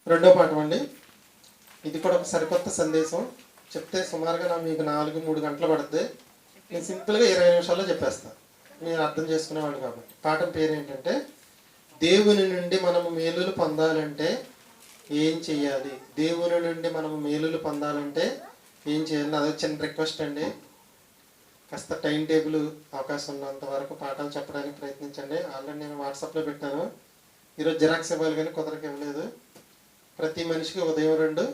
రెండో పాఠం అండి. ఇది కూడా ఒక సరికొత్త సందేశం. చెప్తే సుమారుగా మీకు 4-3 గంటలు పడుతుంది. నేను సింపుల్గా 20 నిమిషాల్లో చెప్పేస్తాను, మీరు అర్థం చేసుకునేవాళ్ళు కాబట్టి. పాఠం పేరు ఏంటంటే, దేవుని నుండి మనము మేలులు పొందాలంటే ఏం చేయాలి? దేవుని నుండి మనము మేలులు పొందాలంటే ఏం చేయాలి? అదే చిన్న రిక్వెస్ట్ అండి. కాస్త టైం టేబుల్ అవకాశం ఉన్నంత వరకు పాఠాలు చెప్పడానికి ప్రయత్నించండి. ఆల్రెడీ నేను వాట్సాప్లో పెట్టాను. ఈరోజు జిరాక్స్ ఇవ్వాలి కానీ కుదరకి ఇవ్వలేదు. ప్రతి మనిషికి ఉదయం 2,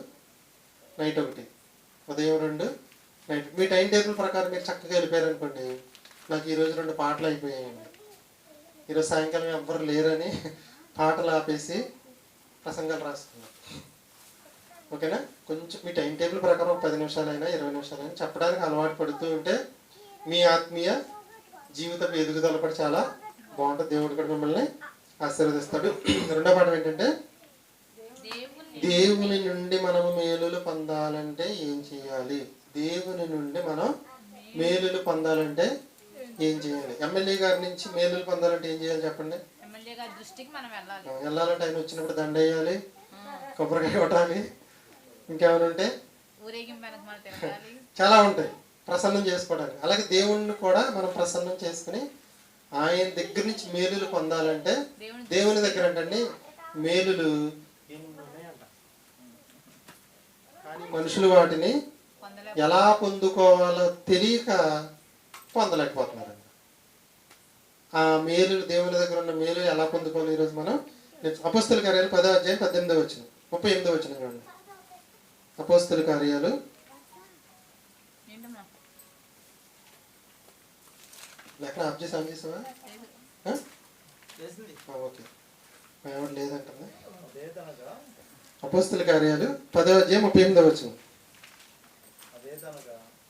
నైట్ 1. ఉదయం 2, నైట్. మీ టైం టేబుల్ ప్రకారం మీరు చక్కగా వెళ్ళిపోయారు అనుకోండి, నాకు ఈరోజు 2 పాటలు అయిపోయాయండి. ఈరోజు సాయంకాలం ఎవ్వరు లేరని పాటలు ఆపేసి ప్రసంగాలు రాసుకున్నాం. ఓకేనా? కొంచెం మీ టైం టేబుల్ ప్రకారం 10 నిమిషాలైనా 20 నిమిషాలైనా చెప్పడానికి అలవాటు పడుతూ ఉంటే మీ ఆత్మీయ జీవితం ఎదుగుదల కూడా చాలా బాగుంటుంది. దేవుడు కూడా మిమ్మల్ని ఆశీర్వదిస్తాడు. రెండో పాఠం ఏంటంటే, దేవుని నుండి మనము మేలులు పొందాలంటే ఏం చేయాలి? దేవుని నుండి మనం మేలులు పొందాలంటే ఏం చేయాలి? ఎమ్మెల్యే గారి నుంచి మేలులు పొందాలంటే ఏం చేయాలి చెప్పండి? వెళ్ళాలంటే ఆయన వచ్చినప్పుడు దండ వేయాలి, కొబ్బరికాయ కొట్టాలి, ఇంకేమైనా ఉంటే చాలా ఉంటాయి ప్రసన్నం చేసుకోవడానికి. అలాగే దేవుణ్ణి కూడా మనం ప్రసన్నం చేసుకుని ఆయన దగ్గర నుంచి మేలులు పొందాలంటే, దేవుని దగ్గర అంటే మేలులు కానీ మనుషులు వాటిని ఎలా పొందుకోవాలో తెలియక పొందలేకపోతున్నారండి. ఆ మేలులు, దేవుని దగ్గర ఉన్న మేలు ఎలా పొందుకోవాలి ఈరోజు మనం అపోస్తల కార్యాలు 10వ అధ్యాయం 18వ వచనం 38వ వచనం చూడండి. అపోస్తల కార్యాలు ఎక్కడ ఆఫ్ చేసావా? ఓకే, ఎవరు లేదంటారా? అపోస్తల కార్యాలు 10వ అధ్యాయం 38వ వచనం.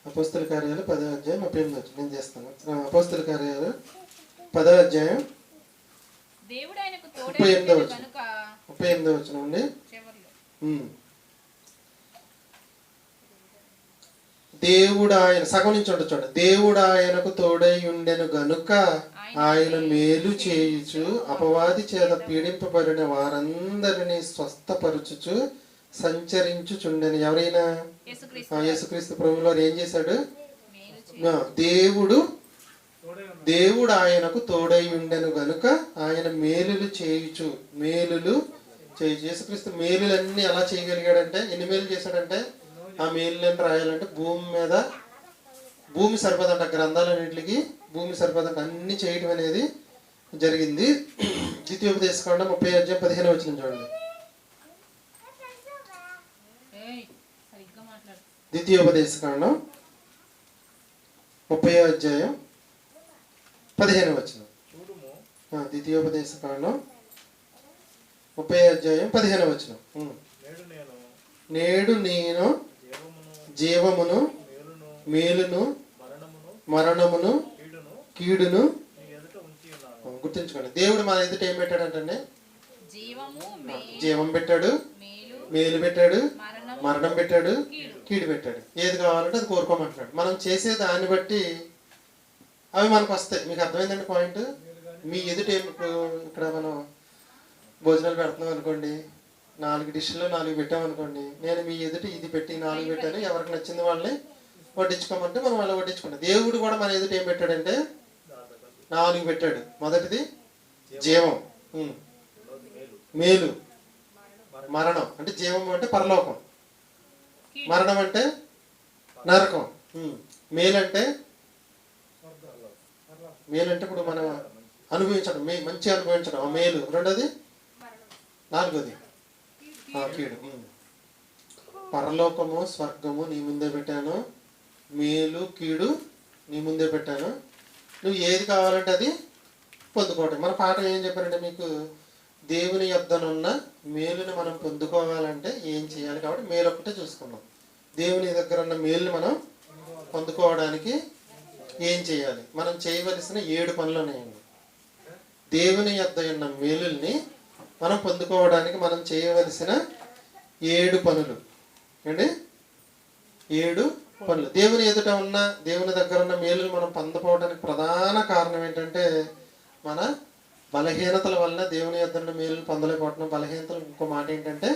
అపోస్తల కార్యాలు 10వ అధ్యాయం 38వ వచనం నేను చేస్తాను. అపోస్తల కార్యాలు 10వ అధ్యాయం 38వ వచనం అండి. దేవుడు ఆయన సగం నుంచి ఉండొచ్చు. దేవుడు ఆయనకు తోడై ఉండెను గనుక ఆయన మేలు చేయుచు అపవాది చేత పీడింపబడిన వారందరినీ స్వస్థపరచుచు సంచరించుచుండెను. ఎవరైనా? యేసుక్రీస్తు ప్రభువు వారు ఏం చేశాడు? దేవుడు ఆయనకు తోడై ఉండెను గనుక ఆయన మేలులు చేయుచు. యేసుక్రీస్తు మేలులన్నీ ఎలా చేయగలిగాడంటే, ఎన్ని మేలు చేశాడంటే, ఆ మేలులను రాయాలంటే భూమి సరిపోదంట. గ్రంథాలన్నింటికి భూమి సరిపోదంట. అన్ని చేయడం అనేది జరిగింది. ద్వితీయోపదేశకాండం 30వ అధ్యాయం 15వ వచనం చూడండి. ద్వితీయోపదేశకాండం 30వ అధ్యాయం 15వ వచనం. ద్వితీయోపదేశకాండం 30వ అధ్యాయం 15వ వచనం. నేడు నేను జీవమును, మేలును, మరణమును, కీడును గుర్తుంచుకోండి. దేవుడు మన ఎదుట ఏం పెట్టాడంటే, జీవం పెట్టాడు, మేలు పెట్టాడు, మరణం పెట్టాడు, కీడు పెట్టాడు. ఏది కావాలంటే అది కోరుకోమంటున్నాడు. మనం చేసే దాన్ని బట్టి అవి మనకు వస్తాయి. మీకు అర్థమైందండి పాయింట్? మీ ఎదుట ఇక్కడ మనం భోజనాలు పెడుతున్నాం అనుకోండి, 4 డిష్లో 4 పెట్టామనుకోండి, నేను మీ ఎదుట ఇది పెట్టి 4 పెట్టాను, ఎవరికి నచ్చింది వాళ్ళని వడ్డించుకోమంటే మనం వాళ్ళని వడ్డించుకుంటాం. దేవుడు కూడా మన ఎదుట ఏం పెట్టాడంటే 4 పెట్టాడు. మొదటిది జీవం, మేలు, మరణం అంటే జీవం అంటే పరలోకం, మరణం అంటే నరకం, మేలు అంటే ఇప్పుడు మనం అనుభవించడం, మంచి అనుభవించడం మేలు. రెండోది, 4వది కీడు. పరలోకము, స్వర్గము నీ ముందే పెట్టాను, మేలు, కీడు నీ ముందే పెట్టాను. నువ్వు ఏది కావాలంటే అది పొందుకోవటం. మన పాఠం ఏం చెప్పారంటే మీకు, దేవుని యొద్దనున్న మేలుని మనం పొందుకోవాలంటే ఏం చేయాలి? కాబట్టి మేలు ఒక్కటే చూసుకున్నాం. దేవుని దగ్గర ఉన్న మేలుని మనం పొందుకోవడానికి ఏం చేయాలి? మనం చేయవలసిన 7 పనులు ఉన్నాయండి. దేవుని యొద్ద ఉన్న మేలుల్ని మనం పొందుకోవడానికి మనం చేయవలసిన 7 పనులు అండి. 7 పనులు. దేవుని ఎదుట ఉన్న, దేవుని దగ్గర ఉన్న మేలులు మనం పొందపోవడానికి ప్రధాన కారణం ఏంటంటే, మన బలహీనతల వల్ల దేవుని యొద్ద ఉన్న మేలులు పొందలేకపోతున్నాం. బలహీనతలు ఇంకో మాట ఏంటంటే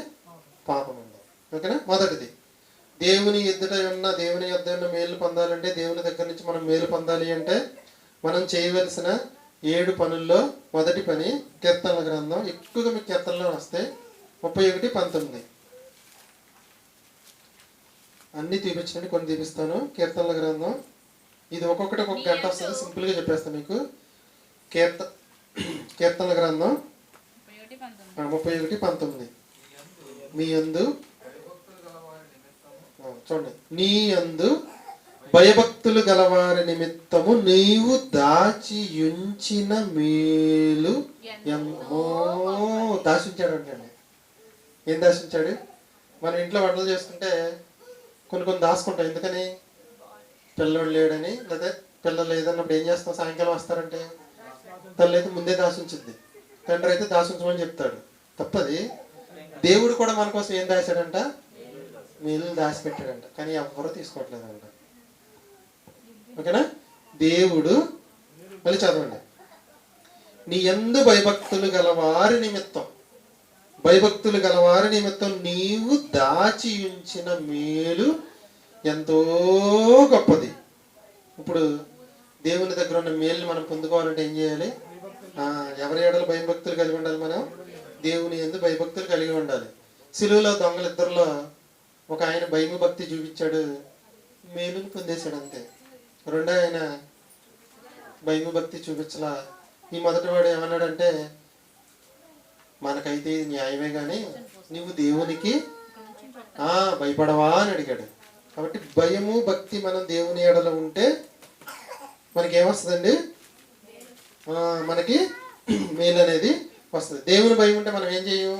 పాపం ఉండదు. ఓకేనా? మొదటిది దేవుని యొద్ద ఉన్న మేలు పొందాలంటే, దేవుని దగ్గర నుంచి మనం మేలు పొందాలి అంటే మనం చేయవలసిన 7 పనుల్లో మొదటి పని కీర్తనల గ్రంథం. ఎక్కువగా మీకు కీర్తనలో వస్తే 31:19 అన్నీ చూపించండి, కొన్ని చూపిస్తాను. కీర్తనల గ్రంథం ఇది ఒక్కొక్కటి ఒక్కొక్క గంట వస్తుంది, సింపుల్గా చెప్పేస్తాను మీకు. కీర్తనల గ్రంథం 31:19 మీ యందు చూడండి, నీ యందు భయభక్తులు గలవారి నిమిత్తము నీవు దాచి ఉంచిన మేలు దాచించాడు అంటే ఏం దాచించాడు? మనం ఇంట్లో వంటలు చేసుకుంటే కొన్ని దాచుకుంటాం. ఎందుకని? పిల్లడు లేడని, లేదా పిల్లలు లేదన్నప్పుడు ఏం చేస్తాం? సాయంకాలం వస్తారంటే తల్లి అయితే ముందే దాచుంచింది, తండ్రి అయితే దాచుంచమని చెప్తాడు. తప్పది. దేవుడు కూడా మన కోసం ఏం దాచాడంట? మేలు దాచిపెట్టాడంట. కానీ ఎవ్వరూ తీసుకోవట్లేదంట. ఓకేనా? దేవుడు మళ్ళీ చదవండి, నీ యందు భయభక్తులు గలవారి నిమిత్తం నీవు దాచి ఉంచిన మేలు ఎంతో గొప్పది. ఇప్పుడు దేవుని దగ్గర ఉన్న మేలుని మనం పొందుకోవాలంటే ఏం చేయాలి? ఎవరి ఏడల భయభక్తులు కలిగి ఉండాలి? మనం దేవుని యందు భయభక్తులు కలిగి ఉండాలి. సిలువలో దొంగలిద్దరిలో ఒక ఆయన భయము భక్తి చూపించాడు, మేలుని పొందేశాడు అంతే. రెండో ఆయన భయము భక్తి చూపించలా. ఈ మొదటి వాడు ఏమన్నాడంటే, మనకైతే ఇది న్యాయమే కానీ నువ్వు దేవునికి భయపడవా అని అడిగాడు. కాబట్టి భయము భక్తి మనం దేవుని ఎడల ఉంటే మనకి ఏమొస్తుందండి? మనకి మేలు అనేది వస్తుంది. దేవుని భయం ఉంటే మనం ఏం చేయం?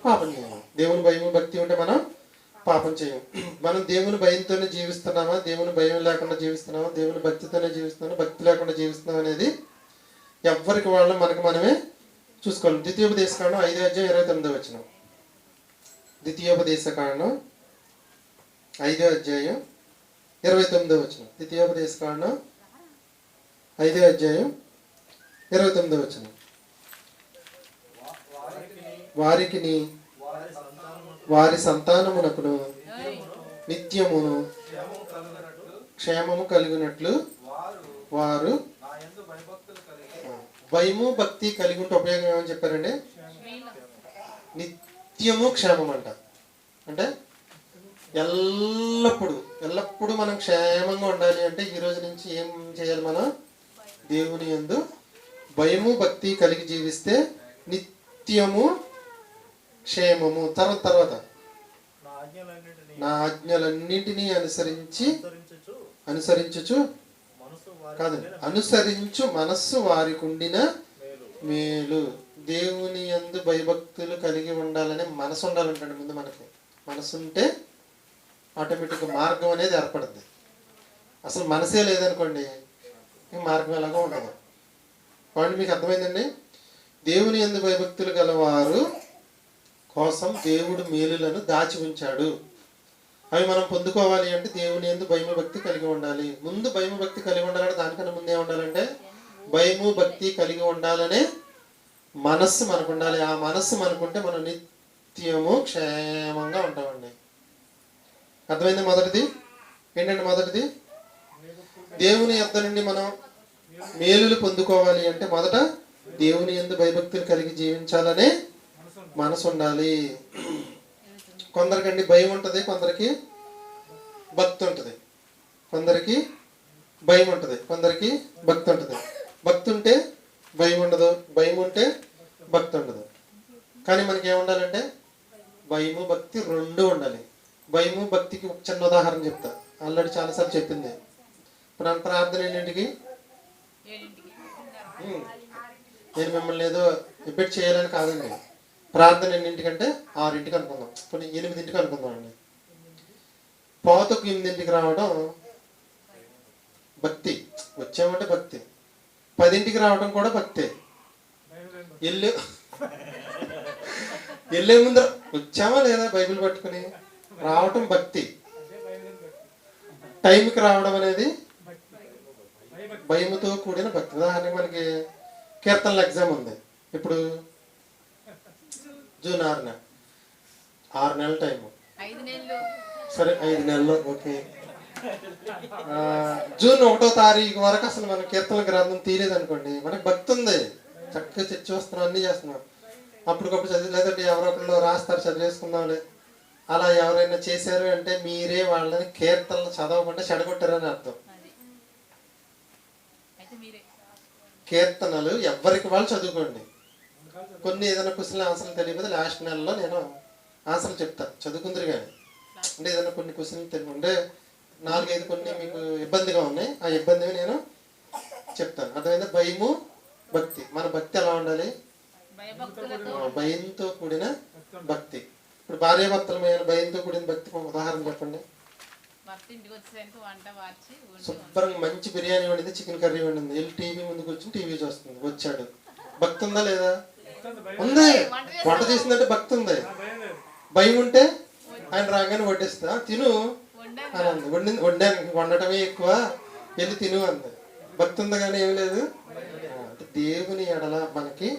పాపం చేయం. దేవుని భయము భక్తి ఉంటే మనం పాపం చేయం. మనం దేవుని భయంతోనే జీవిస్తున్నామా, దేవుని భయం లేకుండా జీవిస్తున్నామా, దేవుని భక్తితోనే జీవిస్తున్నామా, భక్తి లేకుండా జీవిస్తున్నాం అనేది ఎవరికి వాళ్ళు మనకు మనమే చూసుకోవాలి. ద్వితీయోపదేశకాండం 5:29 ద్వితీయోపదేశకాండం 5:29 ద్వితీయోపదేశకాండం 5:29 వారికి వారి సంతానమునకును నిత్యమును క్షేమము కలిగినట్లు వారు భయము భక్తి కలిగి ఉంటే ఉపయోగం ఏమని చెప్పారండి? నిత్యము క్షేమం అంట. అంటే ఎల్లప్పుడూ మనం క్షేమంగా ఉండాలి అంటే ఈ రోజు నుంచి ఏం చేయాలి? మనం దేవుని యందు భయము భక్తి కలిగి జీవిస్తే నిత్యము క్షేమము. తర్వాత నా ఆజ్ఞలన్నింటినీ అనుసరించుచు అనుసరించు మనస్సు వారికి ఉండిన మేలు. దేవుని యందు భయభక్తులు కలిగి ఉండాలని మనసు ఉండాలంటే ముందు మనకి మనసు ఉంటే ఆటోమేటిక్గా మార్గం అనేది ఏర్పడుతుంది. అసలు మనసే లేదనుకోండి, ఈ మార్గం ఎలాగో ఉండదు. కాబట్టి మీకు అర్థమైందండి? దేవుని యందు భయభక్తులు గలవారు కోసం దేవుడు మేలులను దాచి ఉంచాడు. అవి మనం పొందుకోవాలి అంటే దేవుని యందు భయము భక్తి కలిగి ఉండాలి. ముందు భయము భక్తి కలిగి ఉండాలంటే దానికన్నా ముందే ఉండాలంటే భయము భక్తి కలిగి ఉండాలనే మనస్సు మనకు ఉండాలి. ఆ మనస్సు మనకుంటే మనం నిత్యము క్షేమంగా ఉంటామండి. అర్థమైంది? మొదటిది ఏంటంటే, మొదటిది దేవుని యొద్ద నుండి మనం మేలులు పొందుకోవాలి అంటే మొదట దేవుని యందు భయభక్తులు కలిగి జీవించాలనే మనసు ఉండాలి. కొందరికండి భయం ఉంటుంది, కొందరికి భక్తి ఉంటుంది. కొందరికి భయం ఉంటుంది, కొందరికి భక్తి ఉంటుంది. భక్తి ఉంటే భయం ఉండదు, భయం ఉంటే భక్తి ఉండదు. కానీ మనకి ఏముండాలంటే భయము భక్తి రెండు ఉండాలి. భయము భక్తికి చిన్న ఉదాహరణ చెప్తా, ఆల్రెడీ చాలాసార్లు చెప్పింది. ఇప్పుడు ప్రార్థన ఎన్నింటికి? నేను మిమ్మల్ని ఏదో ఎబెట్ చేయాలని కాదండి. ప్రార్థన ఎన్నింటికంటే 6ంటికి అనుకుందాం, కొన్ని 8ంటికి అనుకుందాం అండి. పాతకు 8ంటికి రావడం భక్తి, వచ్చామంటే భక్తి. 10ంటికి రావడం కూడా భక్తే. వెళ్ళే ముందు వచ్చామా లేదా బైబిల్ పట్టుకుని రావటం భక్తి. టైంకి రావడం అనేది భయముతో కూడిన భక్తి. ఉదాహరణకి మనకి కీర్తనల ఎగ్జామ్ ఉంది ఇప్పుడు జూన్ 6న. 6 నెలల టైము, 5 నెలలు, సరే 5 నెలలు, ఓకే. జూన్ 1వ తారీఖు వరకు అసలు మన కీర్తన గ్రంథం తీయలేదు అనుకోండి, మనకు భక్తి ఉంది, చక్కగా చర్చ వస్తున్నాం, అన్నీ చేస్తున్నాం. అప్పటికప్పుడు చదివి, లేదంటే ఎవరో ఒకళ్ళు రాస్తారు చదివేసుకుందాంలే, అలా ఎవరైనా చేశారు అంటే మీరే వాళ్ళని కీర్తనలు చదవకుండా చెడగొట్టారని అర్థం. కీర్తనలు ఎవరికి వాళ్ళు చదువుకోండి. కొన్ని ఏదైనా క్వశ్చన్లు ఆన్సర్లు తెలియదు, లాస్ట్ నెలలో నేను ఆన్సర్లు చెప్తాను, చదువుకుందరు. కానీ అంటే ఏదైనా కొన్ని క్వశ్చన్లు తెలియదు అంటే 4-5 కొన్ని మీకు ఇబ్బందిగా ఉన్నాయి, ఆ ఇబ్బందిగా నేను చెప్తాను. అర్థమైందా? భయము, భక్తి. మన భక్తి ఎలా ఉండాలి? భయంతో కూడిన భక్తి. ఇప్పుడు భార్యాభర్తల మీద భయంతో కూడిన భక్తి ఉదాహరణ చెప్పండి. శుభ్రంగా మంచి బిర్యానీ వండింది, చికెన్ కర్రీ వండింది, వెళ్ళి టీవీ ముందుకు వచ్చి టీవీ చూస్తుంది, వచ్చాడు. భక్తి ఉందా లేదా? ఉంది. వంట చేసిందంటే భక్తి ఉంది. భయం ఉంటే ఆయన రాగానే వడ్డిస్తా, తిను అని అంది. వండాను, వండటమే ఎక్కువ, వెళ్ళి తిను అంది. భక్తి ఉందా? కానీ ఏమి లేదు. దేవుని ఎడల మనకి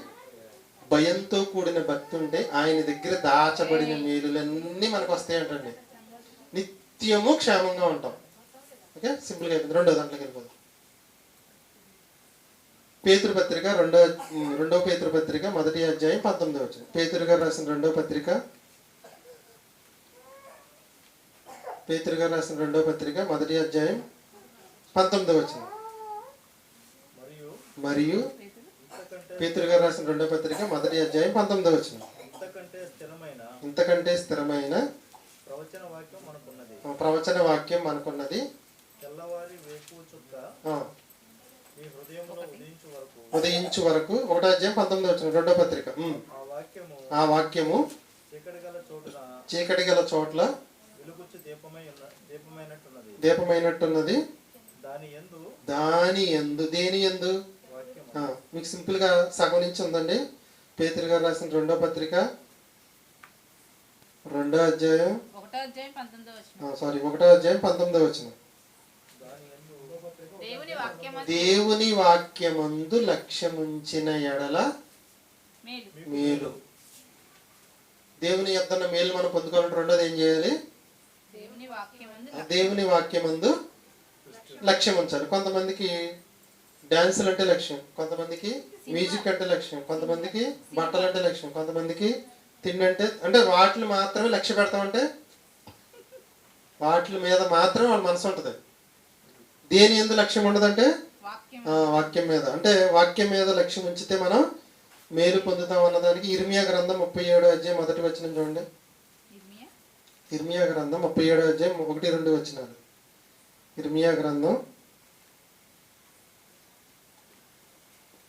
భయంతో కూడిన భక్తి ఉంటే ఆయన దగ్గర దాచబడిన మేలులన్నీ మనకు వస్తాయి అంటండి. నిత్యము క్షేమంగా ఉంటాం. ఓకే, సింపుల్గా అయిపోయింది. 2వ దాంట్లోకి వెళ్ళిపోతాం. పేతురు పత్రిక 2వ పేతురు పత్రిక 1వ అధ్యాయం 19వ వచనం. పేతురు గారు రాసిన 2వ పత్రిక 1వ అధ్యాయం 19వ వచనం. మరియు పేతురు గారు రాసిన 2వ పత్రిక 1వ అధ్యాయం 19వ వచనం. ఇంతకంటే స్థిరమైన ప్రవచన వాక్యం మనకున్నది, ఉదయించు వరకు. 1వ అధ్యాయం 19వ వచనం, 2వ పత్రిక. ఆ వాక్యము చీకటి గల చోట్ల దీపమైనట్టున్నది. దాని యందు, దేని యందు? మీకు సింపుల్ గా సగం నుంచి ఉందండి. పేతురు గారు రాసిన 2వ పత్రిక 1వ అధ్యాయం 19వ వచనం. దేవుని వాక్యమందు లక్ష్యముంచిన ఎడల మేలు. దేవుని యొద్దన్న మేలు మనం పొందుకోవాలంటే రెండోది ఏం చేయాలి? దేవుని వాక్యమందు లక్ష్యం ఉంచాలి. కొంతమందికి డాన్సులు అంటే లక్ష్యం, కొంతమందికి మ్యూజిక్ అంటే లక్ష్యం, కొంతమందికి బట్టలు అంటే లక్ష్యం, కొంతమందికి తిండి అంటే వాటిని మాత్రమే లక్ష్య పెడతామంటే వాటి మీద మాత్రమే వాళ్ళ మనసు ఉంటుంది. దేని ఎందు లక్ష్యం ఉండదంటే వాక్యం మీద. అంటే వాక్యం మీద లక్ష్యం ఉంచితే మనం మేలు పొందుతాం అన్నదానికి ఇర్మియా గ్రంథం 37వ అధ్యాయం 1వ వచనం చూడండి. ఇర్మియా గ్రంథం 37వ అధ్యాయం 1-2 వచనాలు. ఇర్మియా గ్రంథం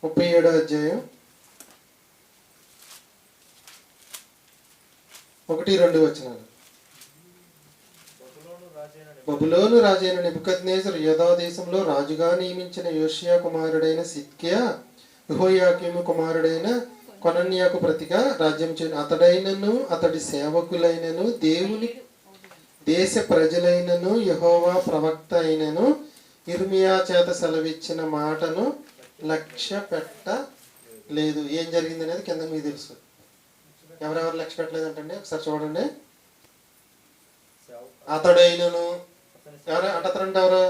37వ అధ్యాయం 1-2 వచనాలు. బబులోను రాజైన నెబుకద్నెజరు యూదా దేశంలో రాజుగా నియమించిన యోషియా కుమారుడైన సిద్కియా యెహోయాకీము కుమారుడైన కొనన్యాకు ప్రతిగా రాజ్యం చేయను. అతడైనను అతడి సేవకులైనను దేవుని దేశ ప్రజలైనను యెహోవా ప్రవక్త అయినను ఇర్మియా చేత సెలవిచ్చిన మాటను లక్ష్య పెట్టలేదు. ఏం జరిగింది అనేది కింద మీకు తెలుసు. ఎవరెవరు లక్ష్య పెట్టలేదంటండి ఒకసారి చూడండి. అతడైనను అతడంటే ఎవరు?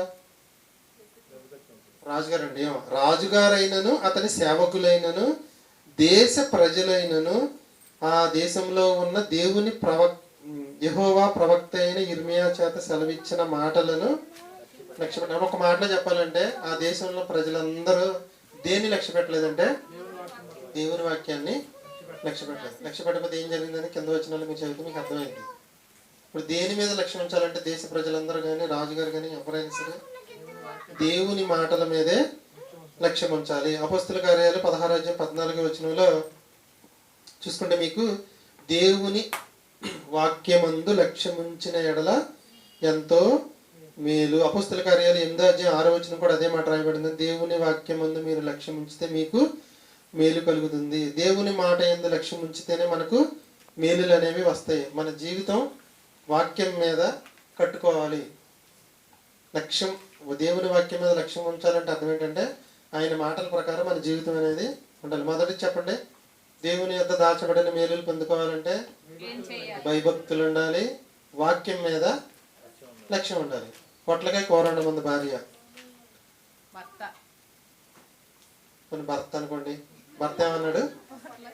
రాజుగారండి. రాజుగారైనను అతని సేవకులైనను దేశ ప్రజలైనను ఆ దేశంలో ఉన్న దేవుని యెహోవా ప్రవక్త అయిన ఇర్మియా చేత సెలవిచ్చిన మాటలను లక్ష్య పెట్టారు. ఒక మాటలో చెప్పాలంటే ఆ దేశంలో ప్రజలందరూ దేన్ని లక్ష్య పెట్టలేదంటే దేవుని వాక్యాన్ని లక్ష్య పెట్టలేదు. లక్ష్య పెట్టకపోతే ఏం జరిగిందని కింద వచ్చిన మీరు చదివితే మీకు అర్థమైంది. ఇప్పుడు దేని మీద లక్ష్యం ఉంచాలంటే దేశ ప్రజలందరూ కానీ రాజుగారు కానీ ఎవరైనా సరే దేవుని మాటల మీదే లక్ష్యం ఉంచాలి. అపొస్తలుల కార్యాలు 16వ అధ్యాయం 14వ వచనంలో చూసుకుంటే మీకు దేవుని వాక్యమందు లక్ష్యం ఉంచిన ఎడల ఎంతో మేలు. అపొస్తలుల కార్యాలు 8వ అధ్యాయం 6వ వచనం కూడా అదే మాట రాయబడింది. దేవుని వాక్యమందు మీరు లక్ష్యం ఉంచితే మీకు మేలు కలుగుతుంది. దేవుని మాట యందు లక్ష్యం ఉంచితేనే మనకు మేలులు అనేవి వస్తాయి. మన జీవితం వాక్యం మీద కట్టుకోవాలి. లక్ష్యం దేవుని వాక్యం మీద లక్ష్యం ఉంచాలంటే అర్థం ఏంటంటే ఆయన మాటల ప్రకారం మన జీవితం అనేది ఉండాలి. మొదటి చెప్పండి, దేవుని యొద్ద దాచబడిన మేలులు పొందుకోవాలంటే భయభక్తులు ఉండాలి, వాక్యం మీద లక్ష్యం ఉండాలి. పొట్లకాయ కూర వండమంది భార్య, కొన్ని భర్త అనుకోండి, భర్త ఏమన్నాడు?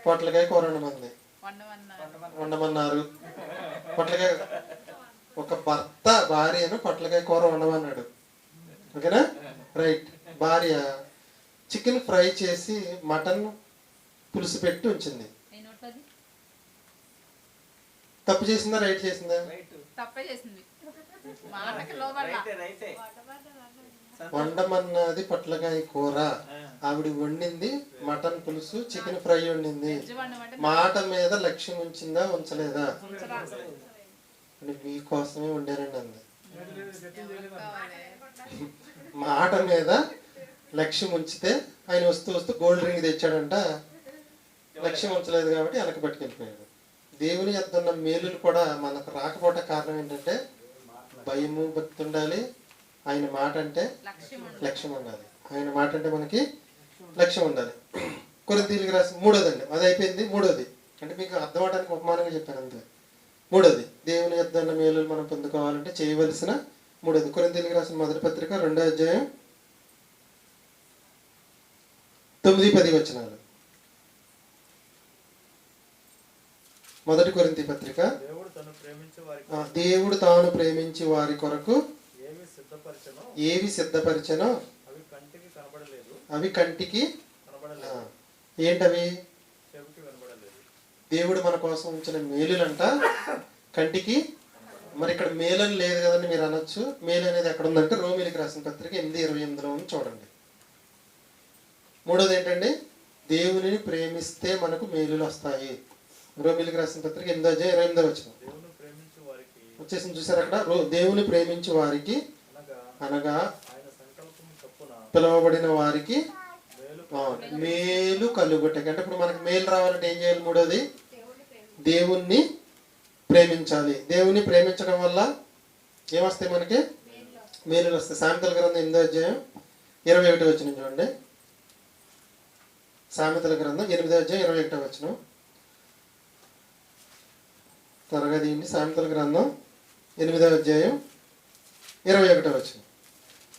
పొట్లకాయ కూర వండమన్నారు. పొట్లకాయ, ఒక భర్త భార్యను పొట్లకాయ కూర వండమన్నాడు. ఓకేనా? రైట్. భార్య చికెన్ ఫ్రై చేసి మటన్ పులుసు పెట్టి ఉంచింది. తప్పు చేసిందా, రైట్ చేసిందా? వండమన్నది పొట్లకాయ కూర, ఆవిడ వండింది మటన్ పులుసు, చికెన్ ఫ్రై వండింది. మాట మీద లక్ష్యం ఉంచిందా, ఉంచలేదా? మీకోసమే వండారండి అంది. మాట మీద లక్ష్యం ఉంచితే ఆయన వస్తూ వస్తూ గోల్డ్ రింగ్ తెచ్చాడంట. లక్ష్యం ఉంచలేదు కాబట్టి వెనక పట్టుకెళ్ళిపోయాడు. దేవుని యొద్ద ఉన్న మేలులు కూడా మనకు రాకపోవటం కారణం ఏంటంటే భయము, భక్తి ఉండాలి. ఆయన మాట అంటే లక్ష్యం ఉండాలి. ఆయన మాట అంటే మనకి లక్ష్యం ఉండాలి. కొరింథీయులకు రాసిన 3వ, అది అయిపోయింది. 3వది అంటే మీకు అర్థం అవడానికి ఉపమానంగా చెప్పాను అంతే. 3వది, దేవుని యొద్ద ఉన్న మేలులు మనం పొందుకోవాలంటే చేయవలసిన 3వది. కొరింథీయులకు రాసిన 1వ పత్రిక 2వ అధ్యాయం 9-10 వచనాలు. 1 కొరింథీ పత్రిక. దేవుడు తాను ప్రేమించి వారి కొరకు ఏవి సిద్ధపరిచనో అవి కంటికి ఏంటవి? దేవుడు మన కోసం ఉంచిన మేలులంట కంటికి. మరి ఇక్కడ మేలని లేదు కదండి మీరు అనొచ్చు. మేలు అనేది ఎక్కడ ఉందంటే రోమీయులకు రాసిన పత్రిక 8:28లో చూడండి. 3వది ఏంటండి? దేవునిని ప్రేమిస్తే మనకు మేలులు వస్తాయి. రోమీయులకు రాసిన పత్రిక 8వ అధ్యాయం 28వ వచనం వచ్చేసింది చూసారు అక్కడ. దేవుని ప్రేమించి వారికి అనగా పిలువబడిన వారికి మేలు కలుగుటకి. అంటే ఇప్పుడు మనకి మేలు రావాలంటే ఏం చేయాలి? 3వది, దేవుణ్ణి ప్రేమించాలి. దేవుని ప్రేమించడం వల్ల ఏమొస్తాయి? మనకి మేలులు వస్తాయి. సామెతల గ్రంథం 8వ అధ్యాయం 21వ వచనం చూడండి. సామెతల గ్రంథం 8వ అధ్యాయం 21వ వచనం. త్వరగా దీన్ని. సామెతల గ్రంథం 8వ అధ్యాయం 21వ వచనం.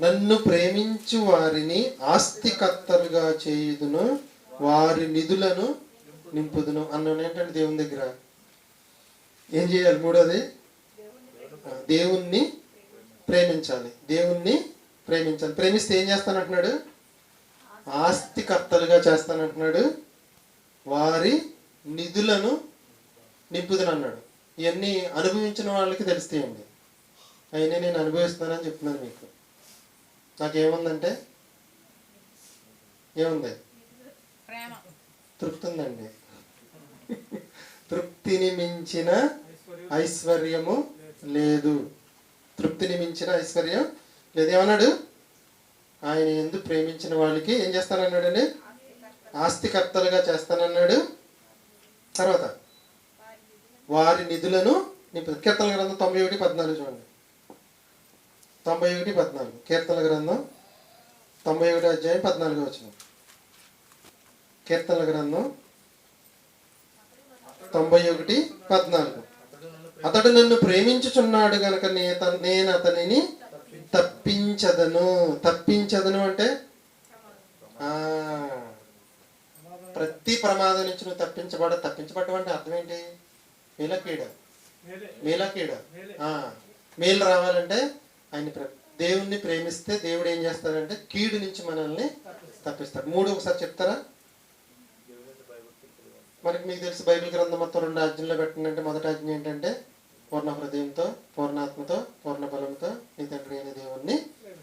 నన్ను ప్రేమించు వారిని ఆస్తికర్తలుగా చేయుదును, వారి నిధులను నింపుదును అన్న ఏంటంటే దేవుని దగ్గర ఏం చేయాలి? 3వది, దేవుణ్ణి ప్రేమించాలి. దేవుణ్ణి ప్రేమించాలి. ప్రేమిస్తే ఏం చేస్తానంటున్నాడు? ఆస్తికర్తలుగా చేస్తానంటున్నాడు, వారి నిధులను నింపుదును అన్నాడు. ఇవన్నీ అనుభవించిన వాళ్ళకి తెలుస్తాయండి. అయినా నేను అనుభవిస్తున్నానని చెప్తున్నాను మీకు. నాకేముందంటే ఏముంది? తృప్తి ఉందండి. తృప్తిని మించిన ఐశ్వర్యము లేదు. తృప్తిని మించిన ఐశ్వర్యం లేదు. ఏమన్నాడు? ఆయన ఎందుకు ప్రేమించిన వాళ్ళకి ఏం చేస్తానన్నాడండి? ఆస్తికర్తలుగా చేస్తానన్నాడు. తర్వాత వారి నిధులను నింపుతాడు. కీర్తనల గ్రంథం 91:14 చూడండి. 91:14 కీర్తనల గ్రంథం 91వ అధ్యాయం 14వ వచనం. కీర్తనల గ్రంథం 91:14. అతడు నన్ను ప్రేమించుచున్నాడు గనుక నేను అతనిని తప్పించదను. తప్పించదను అంటే ప్రతి ప్రమాదం నుంచి నువ్వు తప్పించబడడం అంటే అర్థం ఏంటి? మేలకీడ. మేలు రావాలంటే ఆయన దేవుణ్ణి ప్రేమిస్తే దేవుడు ఏం చేస్తాడంటే కీడు నుంచి మనల్ని తప్పిస్తాడు. 3 ఒకసారి చెప్తారా? మనకి మీకు తెలిసి బైబిల్ గ్రంథం మొత్తం 2 ఆజ్ఞల్లో పెట్టండి. మొదటి ఆజ్ఞ ఏంటంటే పూర్ణ హృదయంతో, పూర్ణాత్మతో, పూర్ణ బలంతో నీ తండ్రి అయిన దేవుణ్ణి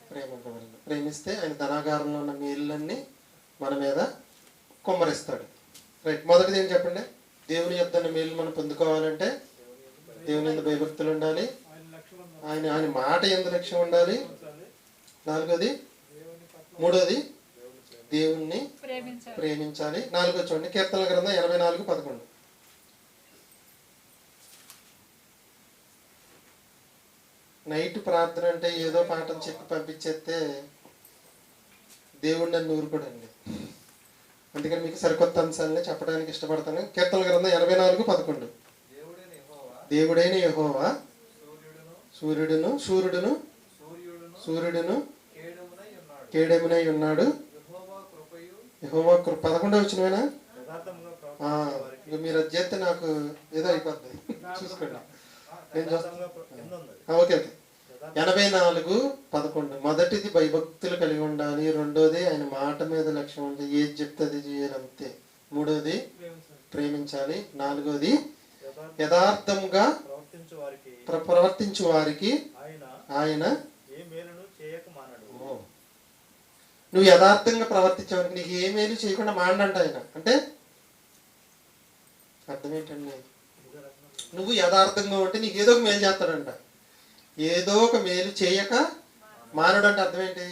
ప్రేమించవలను. ప్రేమిస్తే ఆయన ధనాగారంలో ఉన్న మేలులన్నీ మన మీద కుమ్మరిస్తాడు. రైట్. మొదటిది ఏం చెప్పండి? దేవుని యొద్ద మేలు మనం పొందుకోవాలంటే దేవుని యందు భయభక్తులు ఉండాలి. ఆయన మాట యందు లక్ష్యం ఉండాలి. 4వది, 3వది దేవుణ్ణి ప్రేమించాలి. 4వది చూడండి. కీర్తనల గ్రంథం 84:11. నైట్ ప్రార్థన అంటే ఏదో పాఠం చెప్పి పంపించేస్తే దేవుడు నన్ను ఊరుకోడండి. అందుకని మీకు సరికొత్త అంశాలని చెప్పడానికి ఇష్టపడతాను. కీర్తనల గ్రంథం 84:11. దేవుడైన యెహోవా సూర్యుడును కేడెమునై ఉన్నాడు. యెహోవా కృప 11వ వచనమేనా? మీరు అది చేస్తే నాకు ఏదో అయిపోద్ది, చూసుకోండి. నేను చూస్తాను. ఓకే. 84:11. మొదటిది భయభక్తులు కలిగి ఉండాలి. రెండోది ఆయన మాట మీద లక్ష్యం ఉంటే ఏది చెప్తే అది చేయాలి అంతే. మూడోది ప్రేమించాలి. నాలుగోది యథార్థంగా ప్రవర్తించు వారికి ఆయన నువ్వు యథార్థంగా ప్రవర్తించేవారికి నీకు ఏ మేలు చేయకుండా మాండంట ఆయన. అంటే అర్థం ఏంటండి? నువ్వు యథార్థంగా ఉంటే నీకు ఏదో ఒక మేలు చేస్తాడంట. ఏదో ఒక మేలు చేయక మానడు అంటే అర్థం ఏంటి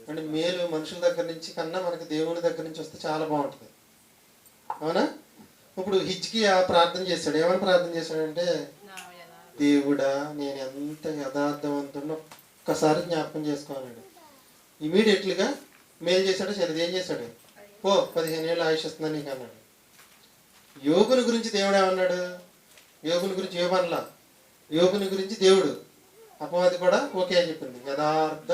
అంటే మేలు మనుషుల దగ్గర నుంచి కన్నా మనకి దేవుని దగ్గర నుంచి వస్తే చాలా బాగుంటుంది. అవునా? ఇప్పుడు హిజ్కియా ప్రార్థన చేశాడు. ఏమని ప్రార్థన చేశాడంటే, దేవుడా నేను ఎంత యథార్థవంతుడిని ఒక్కసారి జ్ఞాపకం చేసుకోవాలన్నాడు. ఇమీడియట్లీగా మేలు చేశాడు. సరే ఏం చేశాడు? 15 ఏళ్ళు ఆయుష్ వస్తుందని నీకు అన్నాడు. యోగుని గురించి దేవుడు ఏమన్నాడు? యోగుని గురించి యోబనలా, యోగుని గురించి దేవుడు అపవాది కూడా ఓకే అని చెప్పింది. యథార్థ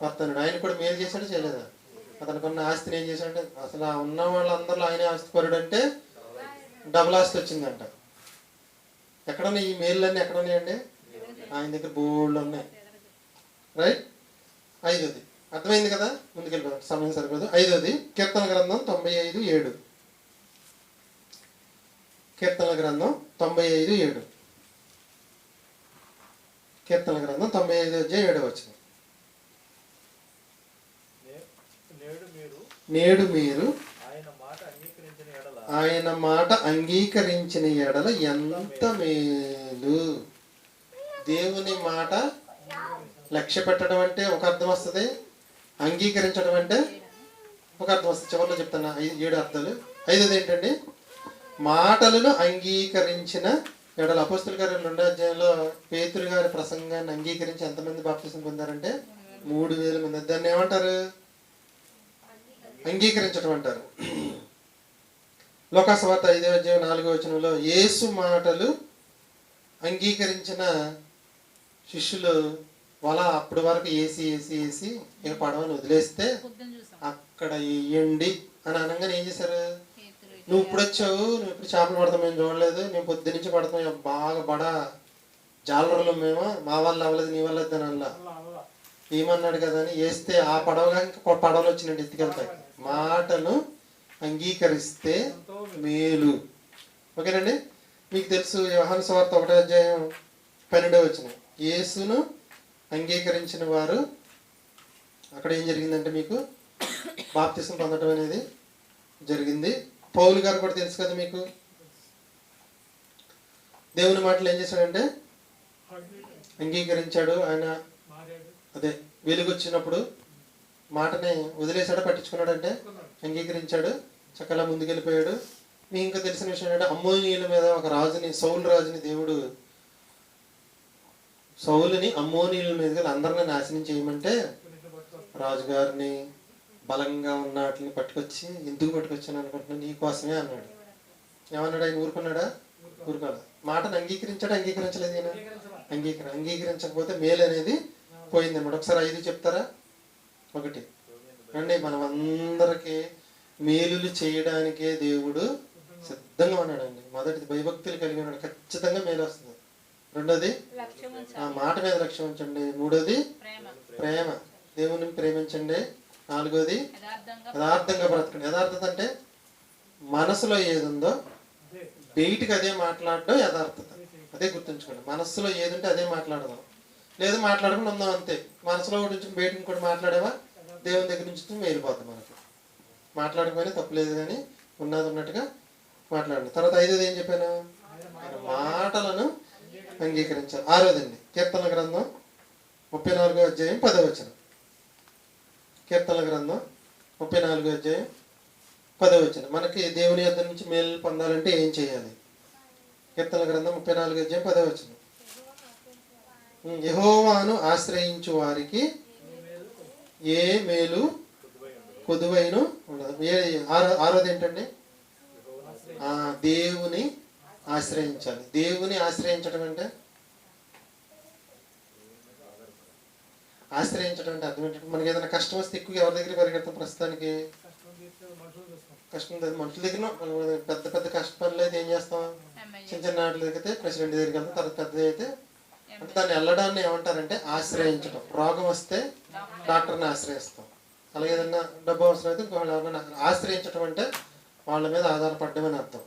వర్తనుడు. ఆయన కూడా మేలు చేశాడు చేయలేదా? అతనికి ఉన్న ఆస్తిని ఏం చేశాడంటే, అసలు ఉన్న వాళ్ళందరిలో ఆయనే ఆస్తిపరుడు అంటే డబుల్ ఆస్తి వచ్చిందంట. ఎక్కడున్నాయి ఈ మేళ్ళన్నీ? ఎక్కడున్నాయండి? ఆయన దగ్గర బోల్డ్ ఉన్నాయి. రైట్. 5వది అర్థమైంది కదా? ముందుకెళ్ళిపోతాం, సమయం సరిపోదు. 5వది కీర్తన గ్రంథం 95:7. కీర్తన గ్రంథం 95:7. కీర్తన గ్రంథం 95:7. నేడు మీరు ఆయన మాట అంగీకరించిన ఎడల ఎంత మేలు. దేవుని మాట లక్ష్య పెట్టడం అంటే ఒక అర్థం వస్తుంది, అంగీకరించడం అంటే ఒక అర్థం వస్తుంది. చివరిలో చెప్తాను 7 అర్థాలు. 5వది ఏంటండి? మాటలను అంగీకరించిన ఎడల. అపోస్తలుల కార్యాలు 2వ అధ్యాయంలో పేతురు గారి ప్రసంగాన్ని అంగీకరించి ఎంతమంది బాప్తిసం పొందారంటే 3000 మంది. దాన్ని ఏమంటారు? అంగీకరించడం అంటారు. లోకాసువార్త 5వ అధ్యాయం 4వ వచనంలో యేసు మాటలు అంగీకరించిన శిష్యులు వల అప్పటి వరకు ఏసి ఇక పడవని వదిలేస్తే అక్కడ వేయండి అని అనగానే ఏం చేశారు? నువ్వు ఇప్పుడు వచ్చావు, నువ్వు ఇప్పుడు చేపలు పడతాం మేము చూడలేదు, మేము పొద్దు నుంచి పడతాం బాగా బడా జాలర్లు మేము, మా వల్ల అవ్వలేదు నీ వల్ల వద్దని అలా ఏమన్నాడు కదా అని వేస్తే ఆ పడవగా ఇంకా పడవలు వచ్చినట్టు ఎత్తుకెళ్తాయి. మాటను అంగీకరిస్తే మేలు. ఓకేనండి? మీకు తెలుసు యోహాను సువార్త 1వ అధ్యాయం 12వ వచనం. యేసును అంగీకరించిన వారు అక్కడ ఏం జరిగిందంటే మీకు బాప్తిసం పొందడం అనేది జరిగింది. పౌలు గారు కూడా తెలుసు కదా మీకు. దేవుని మాటలు ఏం చేశాడంటే అంగీకరించాడు. ఆయన అదే వెలుగు వచ్చినప్పుడు మాటని వదిలేశాడు, పట్టించుకున్నాడంటే అంగీకరించాడు, చక్కలా ముందుకెళ్ళిపోయాడు. మీకు ఇంకా తెలిసిన విషయం ఏంటంటే అమ్మోనీయుల మీద ఒక రాజుని, సౌలు రాజుని దేవుడు సౌలుని అమ్మోనీయుల మీద అందరినీ నాశనం చేయమంటే రాజుగారిని బలంగా ఉన్న వాటిని పట్టుకొచ్చి, ఎందుకు పట్టుకొచ్చాను అనుకుంటున్నాను, నీ కోసమే అన్నాడు. ఏమన్నాడు? ఆయన ఊరుకున్నాడా? ఊరుకోడా. మాటను అంగీకరించాడు, అంగీకరించలేదు. ఈయన అంగీకరించకపోతే మేలు అనేది పోయిందన్నమాట. ఒకసారి 5 చెప్తారా? 1 అండి, మనం అందరికీ మేలులు చేయడానికే దేవుడు సిద్ధంగా ఉన్నాడండి. మొదటిది భయభక్తులు కలిగి ఉన్నాడు, ఖచ్చితంగా మేలు వస్తుంది. రెండోది మాట మీద లక్ష్యం ఉంచండి. మూడోది ప్రేమ, దేవుని ప్రేమించండి. నాలుగోది యథార్థంగా బ్రతకండి. యథార్థత అంటే మనసులో ఏది ఉందో బయటికి అదే మాట్లాడడం యథార్థత. అదే గుర్తుంచుకోండి. మనస్సులో ఏది ఉంటే అదే మాట్లాడదాం, లేదు మాట్లాడకుండా ఉందాం అంతే. మనసులో నుంచి బయటకు కూడా మాట్లాడేవా దేవుని దగ్గర నుంచి మేలిపోతాం. మనకి మాట్లాడకపోయినా తప్పులేదు, కానీ ఉన్నది ఉన్నట్టుగా మాట్లాడండి. తర్వాత 5వది ఏం చెప్పాను? మాటలను అంగీకరించాలి. 6వదండి కీర్తన గ్రంథం 34వ అధ్యాయం 10వ వచనం. కీర్తన గ్రంథం 34వ అధ్యాయం 10వ వచనం. మనకి దేవుని యొద్ద నుంచి మేలు పొందాలంటే ఏం చేయాలి? కీర్తన గ్రంథం 34వ అధ్యాయం 10వ వచనం. యెహోవాను ఆశ్రయించు వారికి ఏ మేలు కొదువైన ఉండదు. ఆరోది ఏంటండి? దేవుని ఆశ్రయించాలి. దేవుని ఆశ్రయించడం అంటే అర్థం ఏంటంటే మనకి ఏదైనా కష్టం వస్తే ఎక్కువ ఎవరి దగ్గర పరిగెడతాం? ప్రస్తుతానికి కష్టం మనుషుల దగ్గర. పెద్ద పెద్ద కష్ట పనులు అయితే ఏం చేస్తాం? చిన్న చిన్న వాటి దగ్గర ప్రెసిడెంట్ దగ్గరికి వెళ్తాం. తర్వాత పెద్దది అయితే అంటే దాన్ని వెళ్ళడాన్ని ఏమంటారంటే ఆశ్రయించడం. రోగం వస్తే డాక్టర్ని ఆశ్రయిస్తాం. అలాగే ఏదన్నా డబ్బు అవసరం అయితే ఇంకొకళ్ళు ఎవరైనా ఆశ్రయించడం అంటే వాళ్ళ మీద ఆధారపడడం అని అర్థం.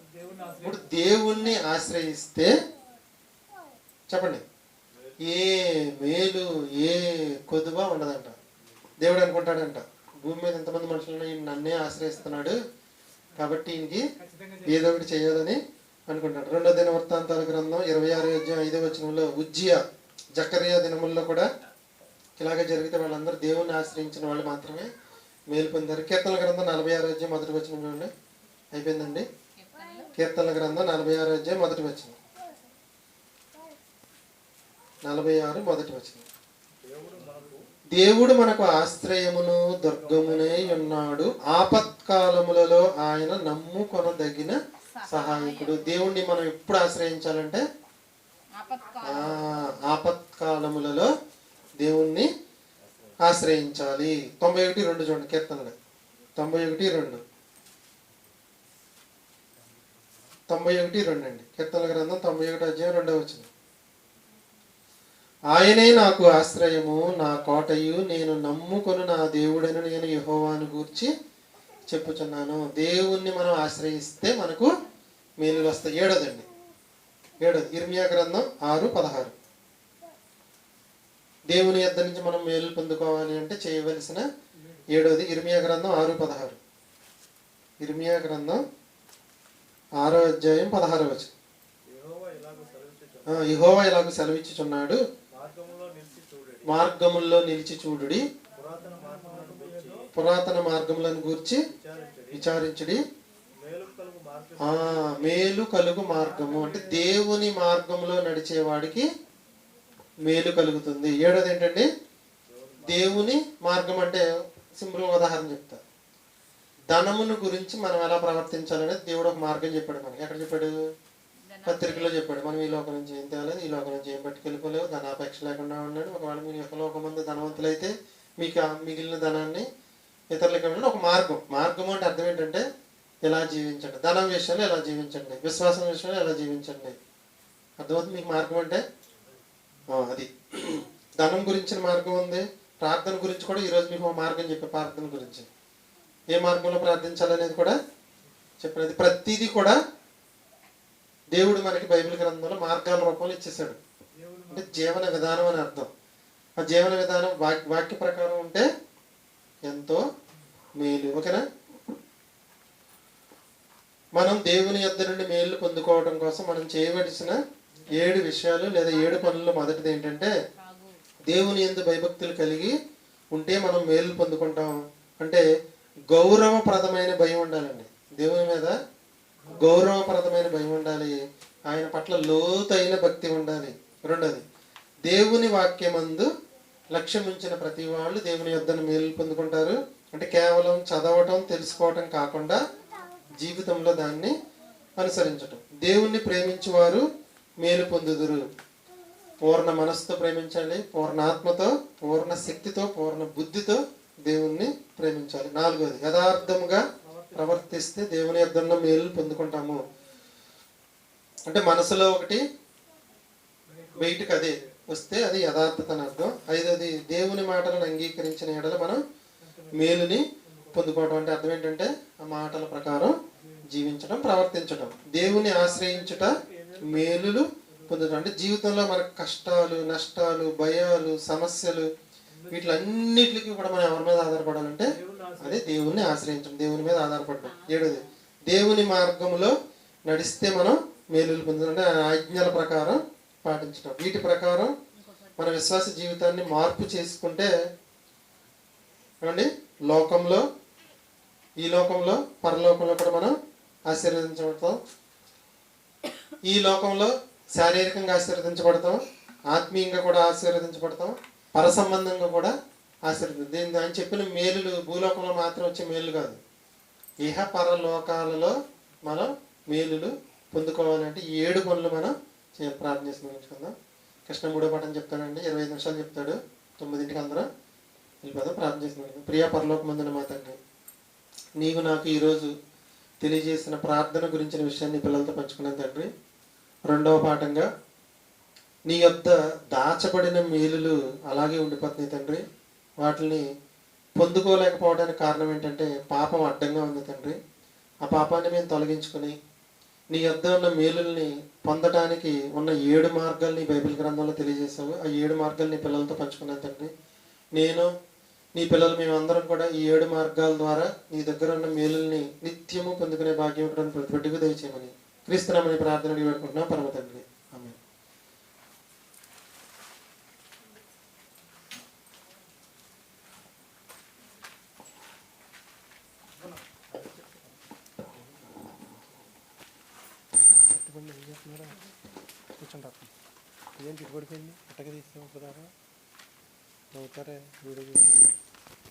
ఇప్పుడు దేవుణ్ణి ఆశ్రయిస్తే చెప్పండి, ఏ మేలు ఏ కొదువ ఉండదంట. దేవుడు అనుకుంటాడంట, భూమి మీద ఎంతమంది మనుషులను ఈయన నన్నే ఆశ్రయిస్తున్నాడు కాబట్టి ఈయనకి ఏదో ఒకటి చేయదని అనుకుంటాడు. 2వ దినవృత్తాంతాల గ్రంథం 26:5 ఉజ్జియా జకరియా దినముల్లో కూడా ఇలాగే జరిగితే వాళ్ళందరూ దేవుణ్ణి ఆశ్రయించిన వాళ్ళు మాత్రమే మేలు పొందారు. కీర్తనల గ్రంథం 46:1 చూడండి. అయిపోయిందండి. కీర్తనల గ్రంథం 46:1 46:1 దేవుడు మనకు ఆశ్రయమును దుర్గమునే ఉన్నాడు, ఆపత్కాలములలో ఆయన నమ్ముకొనదగిన సహాయకుడు. దేవుణ్ణి మనం ఎప్పుడు ఆశ్రయించాలంటే ఆపత్కాలములలో దేవుణ్ణి ఆశ్రయించాలి. 91:2 చూడండి. కీర్తనలు 91:2 91:2 అండి. కీర్తనల గ్రంథం 91:2 ఆయనే నాకు ఆశ్రయము, నా కోటయు, నేను నమ్ముకొను నా దేవుడని నేను యెహోవాను గూర్చి చెప్పుచున్నాను. దేవుణ్ణి మనం ఆశ్రయిస్తే మనకు మేలులు వస్తాయి. 7వ ఇర్మియా గ్రంథం 6:16 దేవుని యొద్ద నుంచి మనం మేలు పొందుకోవాలి అంటే చేయవలసిన 7వది ఇర్మియా గ్రంథం 6:16 ఇర్మియా గ్రంథం 6:16 యెహోవా ఇలాగ సెలవిచ్చుచున్నాడు, మార్గముల్లో నిలిచి చూడుడి, పురాతన మార్గములను గూర్చి విచారించుడి. మేలు కలుగు మార్గము అంటే దేవుని మార్గంలో నడిచేవాడికి మేలు కలుగుతుంది. 7వది ఏంటంటే దేవుని మార్గం అంటే సింపుల్ ఉదాహరణ చెప్తా. ధనమును గురించి మనం ఎలా ప్రవర్తించాలనేది దేవుడు ఒక మార్గం చెప్పాడు మనకి. ఎక్కడ చెప్పాడు? పత్రికలో చెప్పాడు. మనం ఈ లోకం నుంచి ఏం తేలేదు, ఈ లోకం నుంచి ఏం పట్టుకెళ్ళిపోలేవు, ధనాపేక్ష లేకుండా ఉన్నాడు. ఒకవేళ మీరు యొక్క లోకం మంది ధనవంతులైతే మీకు మిగిలిన ధనాన్ని ఇతరులకు ఇవ్వండి. ఒక మార్గం అంటే అర్థం ఏంటంటే ఎలా జీవించండి, ధనం విషయంలో ఎలా జీవించండి, విశ్వాసం విషయంలో ఎలా జీవించండి. అర్థమవుతుంది మీకు మార్గం అంటే అది. ధనం గురించిన మార్గం ఉంది. ప్రార్థన గురించి కూడా ఈరోజు మీకు ఒక మార్గం చెప్పే, ప్రార్థన గురించి ఏ మార్గంలో ప్రార్థించాలనేది కూడా చెప్పినది. ప్రతిదీ కూడా దేవుడు మనకి బైబిల్ గ్రంథంలో మార్గాల రూపంలో ఇచ్చేసాడు. అంటే జీవన విధానం అని అర్థం. ఆ జీవన విధానం వాక్య ప్రకారం ఉంటే ఎంతో మేలు. ఓకేనా? మనం దేవుని యొద్ద నుండి మేలు పొందుకోవడం కోసం మనం చేయవలసిన 7 విషయాలు లేదా 7 పనుల్లో మొదటిది ఏంటంటే దేవుని యందు భయభక్తులు కలిగి ఉంటే మనం మేలు పొందుకుంటాం. అంటే గౌరవప్రదమైన భయం ఉండాలండి. దేవుని మీద గౌరవప్రదమైన భయం ఉండాలి. ఆయన పట్ల లోతైన భక్తి ఉండాలి. 2వది దేవుని వాక్యమందు లక్ష్యం ఉంచిన ప్రతి వాళ్ళు దేవుని యొద్దను మేలు పొందుకుంటారు. అంటే కేవలం చదవటం తెలుసుకోవటం కాకుండా జీవితంలో దాన్ని అనుసరించటం. దేవుణ్ణి ప్రేమించేవారు మేలు పొందుదురు. పూర్ణ మనస్సుతో ప్రేమించాలి, పూర్ణ ఆత్మతో, పూర్ణ శక్తితో, పూర్ణ బుద్ధితో దేవుణ్ణి ప్రేమించాలి. 4వది యథార్థంగా ప్రవర్తిస్తే దేవుని యొద్ద మేలు పొందుకుంటాము. అంటే మనసులో ఒకటి బయటకు అదే వస్తే అది యథార్థత అని అర్థం. 5వది దేవుని మాటలను అంగీకరించిన ఎడల మనం మేలుని పొందుకోవడం. అంటే అర్థం ఏంటంటే ఆ మాటల ప్రకారం జీవించడం, ప్రవర్తించడం. దేవుని ఆశ్రయించుట మేలులు పొందడం. అంటే జీవితంలో మనకు కష్టాలు, నష్టాలు, భయాలు, సమస్యలు వీటిలన్నిటికీ కూడా మనం ఎవరి మీద ఆధారపడాలంటే అదే దేవుణ్ణి ఆశ్రయించడం, దేవుని మీద ఆధారపడడం. 7వది దేవుని మార్గంలో నడిస్తే మనం మేలులు పొందడం. అంటే ఆజ్ఞల ప్రకారం పాటించడం. వీటి ప్రకారం మన విశ్వాస జీవితాన్ని మార్పు చేసుకుంటే ఏమండి ఈ లోకంలో పరలోకంలో కూడా మనం ఆశీర్వదించబడతాం. ఈ లోకంలో శారీరకంగా ఆశీర్వదించబడతాం, ఆత్మీయంగా కూడా ఆశీర్వదించబడతాం, పర సంబంధంగా కూడా ఆశీర్వదించు. దీని ఆయన చెప్పిన మేలులు భూలోకంలో మాత్రం వచ్చే మేలు కాదు, ఇహ పరలోకాలలో మనం మేలులు పొందుకోవాలంటే ఈ 7 పనులు మనం చేయాలి. ప్రార్థన చేసి ముగించుకుందాం. కృష్ణ 3వ పాఠం చెప్తాడండి, 25 నిమిషాలు చెప్తాడు. 9ంటికి అందరం వెళ్ళిపోదాం. ప్రార్థన చేసి ముగించుకుందాం. ప్రియా పరలోకమందున మా తండ్రి, నీవు నాకు ఈరోజు తెలియజేసిన ప్రార్థన గురించిన విషయాన్ని పిల్లలతో పంచుకున్నాను తండ్రి. 2వ పాఠంగా నీ యొద్ద దాచబడిన మేలులు అలాగే ఉండిపోతున్నాయి తండ్రి. వాటిని పొందుకోలేకపోవడానికి కారణం ఏంటంటే పాపం అడ్డంగా ఉంది తండ్రి. ఆ పాపాన్ని మేము తొలగించుకొని నీ యొద్ద ఉన్న మేలుల్ని పొందడానికి ఉన్న 7 మార్గాల్ని బైబిల్ గ్రంథంలో తెలియజేశావు. ఆ 7 మార్గాలు నీ పిల్లలతో పంచుకున్నాను తండ్రి. నేను నీ పిల్లలు మేమందరం కూడా ఈ 7 మార్గాల ద్వారా నీ దగ్గర ఉన్న మేలుల్ని నిత్యము పొందుకునే భాగ్యం ప్రతి బిడ్డకు దయచేయమని క్రీస్తునామని ప్రార్థన వేడుకుంటున్నాం పరమ తండ్రి. ఆమేన్. ఏం చేస్తున్నారా? కూర్చుంటారు. ఏంటి పడిపోయింది? అట్టగా తీసాము కదా, నవ్వుతారే వీడియో.